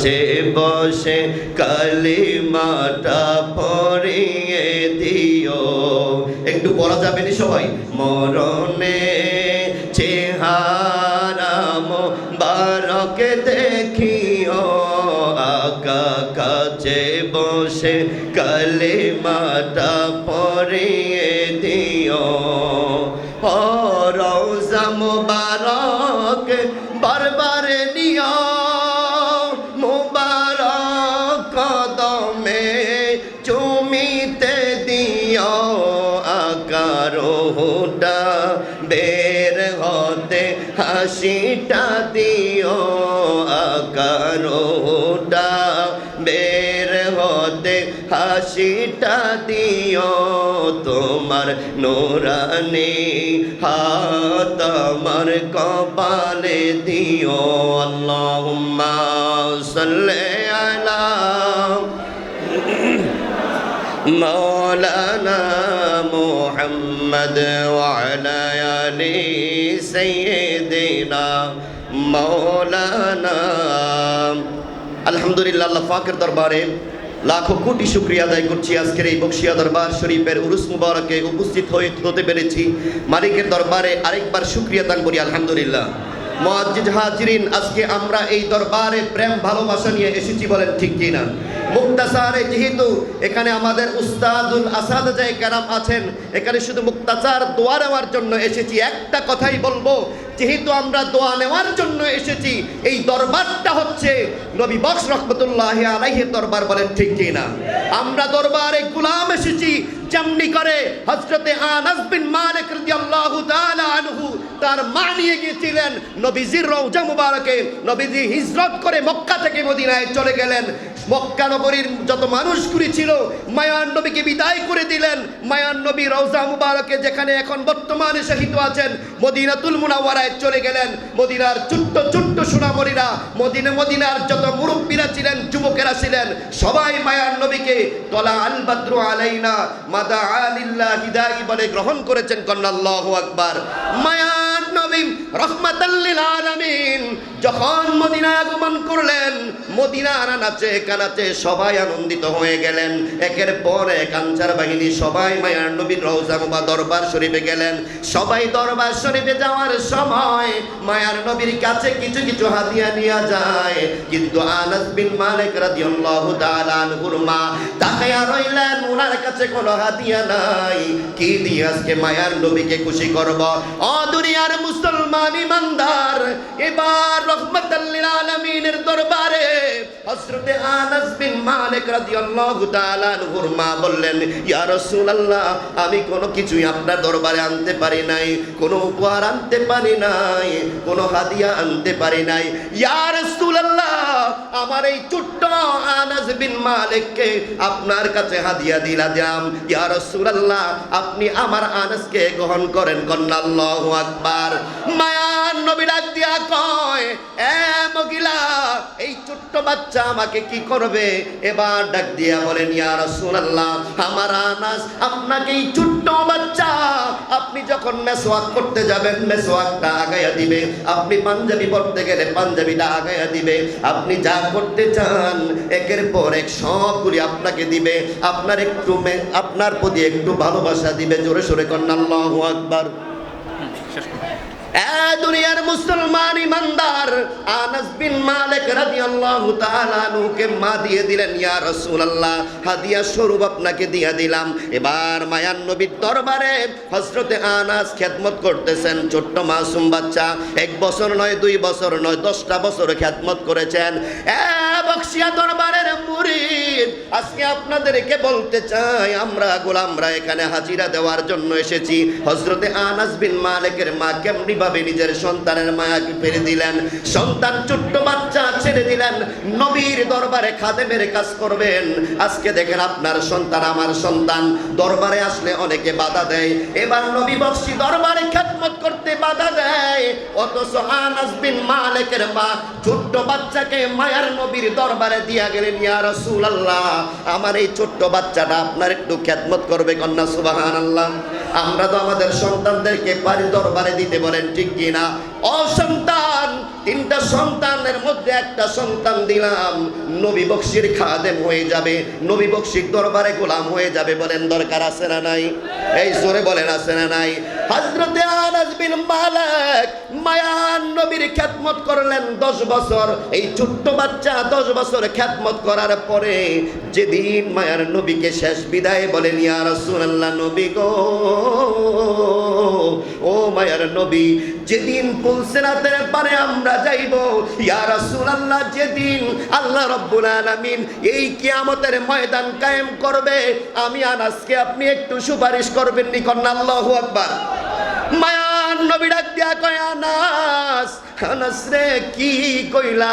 সে বসে কালিমাটা পড়িয়ে দিও। একটু পড়া যাবে না সবাই? মরণে চেহারা মোবারক দেখিও, আকা কাছে বসে কালিমাটা পড়িয়ে দিও। ও রওজা মোবারক বারবার নিও, মুবারক কদমে চুমিতে দিও, আকারোটা বের হতে হাসিটা দিও, আকারোটা বের হতে হাসিটা দিও। তোমার নূরানি হাত আমার কপালে দিও। আল্লাহুম্মা সাল্লি আলা মাওলানা মুহাম্মদ ওয়া আলা আলি সাইয়্যিদিনা মাওলানা। আলহামদুলিল্লাহ, আল্লাহ পাকের দরবারে লাখো কোটি শুকরিয়া আদায় করছি। আজকের এই বকশিয়া দরবার শরীফের উরুস মুবারকে উপস্থিত হতে পেরেছি। মালিকের দরবারে আরেকবার শুকরিয়া দান করি আলহামদুলিল্লাহ। মুআজ্জিজ হাজিরিন, আজকে আমরা এই দরবারে প্রেম ভালোবাসা নিয়ে এসেছি, বলেন ঠিক কি না? মুক্তাসারে যেহেতু এখানে আমাদের উস্তাদুল আসাদায়ে কেরাম আছেন, এখানে শুধু মুক্তাসার দোয়া নেওয়ার জন্য এসেছি। একটা কথাই বলবো, যেহেতু আমরা দোয়া নেওয়ার জন্য এসেছি, এই দরবারটা হচ্ছে নবী বক্স রহমতুল্লাহি আলাইহির দরবার, বলেন ঠিক কি না? আমরা দরবারে গোলাম এসেছি, যেমনি করে হযরতে আনাস বিন মালিক রাদিয়াল্লাহু তাআলা আনহু তার মা নিয়ে গিয়েছিলেন নবীজির রওজা মুবারকে। নবীজি হিজরত করে মক্কা থেকে মদিনায় চলে গেলেন। মক্কা নগরীর যত মানুষগুলি ছিল মায়ার নবীকে বিদায় করে দিলেন। মায়ার নবী রওজা মুবারকে, যেখানে এখন বর্তমানে শহীদ আছেন, মদিনাতুল মুনাওয়ারায় চলে গেলেন। মদিনার ছোট্ট ছোট্ট সোনামণিরা, মদিনার যত মুরব্বীরা ছিলেন, যুবকেরা ছিলেন, সবাই মায়ার নবীকে তলা আল বাদরু আলাইনা মাদা আলিল্লাহ হিদায়ী বলে গ্রহণ করেছেন। কন্না আল্লাহু আকবার। মায়ার নবী রাহমাতাল লিল আলামিন যখন মদিনায় আগমন করলেন, মদিনার নাচে কানাচে সবাই আনন্দিত হয়ে গেলেন। একের পর এক আনসার বাহিনী সবাই মায়ার নবীর রওজা মুবারক দরবার শরীফে গেলেন। সবাই দরবার শরীফে যাওয়ার সময় মায়ার নবীর কাছে কিছু কিছু হাদিয়া নিয়ে যায়, কিন্তু আনাস বিন মালিক রাদিয়াল্লাহু তাআলা আনহুর মা তাকায়া রইলেন, ওনার কাছে কোনো হাদিয়া নাই। কি দিয়ে আজকে মায়ার নবীকে খুশি করব? ও দুনিয়ার মুসলমান ইমানদার, এবার রহমাতাল লিল আলামিনের দরবারে হযরতে আনাস বিন মালিক রাদিয়াল্লাহু তাআলা আনহুর মা বললেন, ইয়া রাসূলুল্লাহ, আমি কোনো কিছুই আপনার দরবারে আনতে পারি নাই, কোনো উপহার আনতে পারি নাই, কোনো হাদিয়া আনতে পারি নাই। ইয়া রাসূলুল্লাহ, আমার এই ছোট্ট আনাস বিন মালিককে আপনার কাছে হাদিয়া দিলাম। ইয়া রাসূলুল্লাহ, আপনি আমার আনাসকে গ্রহণ করেন। কন্না আল্লাহু আকবার। মায়ার নবী ডাক দিয়া কয়, এ মহিলা, এই ছোট্ট বাচ্চা আমাকে কি করবে? এবার ডাক দিয়া বলেন, ইয়া রাসূলুল্লাহ, আমার আনাস আপনাকে এই ছোট্ট বাচ্চা, আপনি যখন মেসওয়াক করতে যাবেন মেসওয়াকটা আগায়া দিবে, আপনি পাঞ্জাবি পড়তে গেলে পাঞ্জাবিটা আগায়া দিবে, আপনি যা করতে চান একের পর এক সবগুলি আপনাকে দিবে, আপনার প্রতি একটু ভালোবাসা দিবে। জোরে সোরে কন্না আল্লাহু আকবার। দুনিয়ার মুসলমান ইমানদার, আনাস বিন মালিক রাদিয়াল্লাহু তাআলা আনহুকে মা দিয়ে দিলেন, ইয়া রাসূলুল্লাহ, হাদিয়া স্বরূপ আপনাকে দিয়ে দিলাম। এবার মায়ার নবীর দরবারে হযরতে আনাস খেদমত করতেছেন। ছোট্ট মাসুম বাচ্চা, 1 বছর নয়, 2 বছর নয়, 10টা বছর খেদমত করেছেন। বকশিয়া দরবারের মুরিদ, আজকে আপনাদেরকে বলতে চাই, আমরা গোলামরা এখানে হাজিরা দেওয়ার জন্য এসেছি। হযরতে আনাস বিন মালিকের মা কেমনি ভাবে নিজের সন্তানের মায়াকে ফেলে দিলেন। সন্তান ছোট্ট বাচ্চা ছেড়ে দিলেন, নবীর দরবারে খাদেমের কাজ করবেন। আজকে দেখেন, আপনার সন্তান আমার সন্তান, দরবারে আসলে অনেকে বাধা দেয়। এবার নবী বকশী দরবারে খেদমত করতে বাধা দেয়, অথচ আনাস বিন মালিকের মা ছোট্ট বাচ্চাকে মায়ার নবীর দরবারে দিয়া গেলেন, ইয়া রাসূলুল্লাহ, আমার এই ছোট্ট বাচ্চাটা আপনার একটু খেদমত করবে। কন্যা সুবহানাল্লাহ। আমরা তো আমাদের সন্তানদেরকে বাড়ির দরবারে দিতে বলেন, ঠিক কিনা? ও সন্তান, তিনটা সন্তানের মধ্যে একটা সন্তান দিলাম, নবী বকশির খাদেম হয়ে যাবে, নবী বকশির দরবারে গোলাম হয়ে যাবে। বলেন দরকার আছে না নাই? এই জোরে বলেন আছে না নাই? হযরতে আনাস বিন মালিক মায়ান নবীর খেদমত করলেন 10 বছর। এই ছোট্ট বাচ্চা 10 বছর খেদমত করার পরে যেদিন মায়ার নবীকে শেষ বিদায় বলেন, ইয়া রাসূলুল্লাহ, নবী গো, ও মায়ার নবী, যেদিন পুলসিরাতের পারে আমরা যাইব, ইয়া রাসূলুল্লাহ, যেদিন আল্লাহ রাব্বুল আলামিন এই কিয়ামতের ময়দান কায়েম করবে, আমি আনাসকে আপনি একটু সুপারিশ করবেন নি? কন্যা আল্লাহু আকবার। মায়ার নবী ডাক দিয়া কয়, আনাস, আনাস রে, কি কইলা?